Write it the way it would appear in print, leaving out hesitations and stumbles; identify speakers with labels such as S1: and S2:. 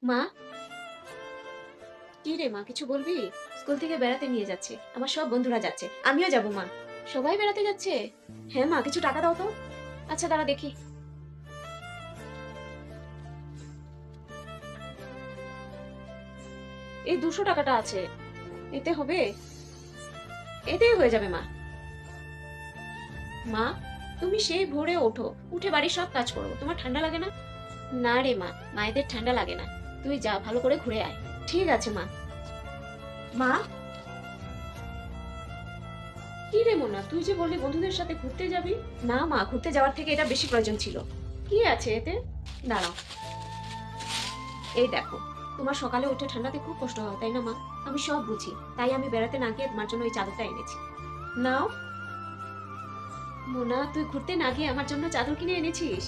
S1: মা, কি রে মা, কিছু বলবি? স্কুল থেকে বেড়াতে নিয়ে যাচ্ছে, আমার সব বন্ধুরা যাচ্ছে, আমিও যাব মা। সবাই বেড়াতে যাচ্ছে? হ্যাঁ মা, কিছু টাকা দাও তো। আচ্ছা দাঁড়া দেখি। এই 200 টাকাটা আছে, এতে হবে? এতেই হয়ে যাবে মা। মা, তুমি সেই ভোরে ওঠো, উঠে বাড়ির সব কাজ করো, তোমার ঠান্ডা লাগে না? না রে মা, মায়েদের ঠান্ডা লাগে না। তুই যা, ভালো করে ঘুরে আয়। ঠিক আছে মা। মা, কি রে মোনা, তুই যে বললি বন্ধুদের সাথে ঘুরতে যাবি? না মা, ঘুরতে যাওয়ার থেকে এটা বেশি প্রয়োজন ছিল। কি আছে এতে? দাঁড়াও, এই দেখো। তোমার সকালে উঠে ঠান্ডাতে খুব কষ্ট হয় তাই না মা? আমি সব বুঝি, তাই আমি বেড়াতে না গিয়ে তোমার জন্য ওই চাদরটা এনেছি। নাও। মোনা, তুই ঘুরতে না গিয়ে আমার জন্য চাদর কিনে এনেছিস?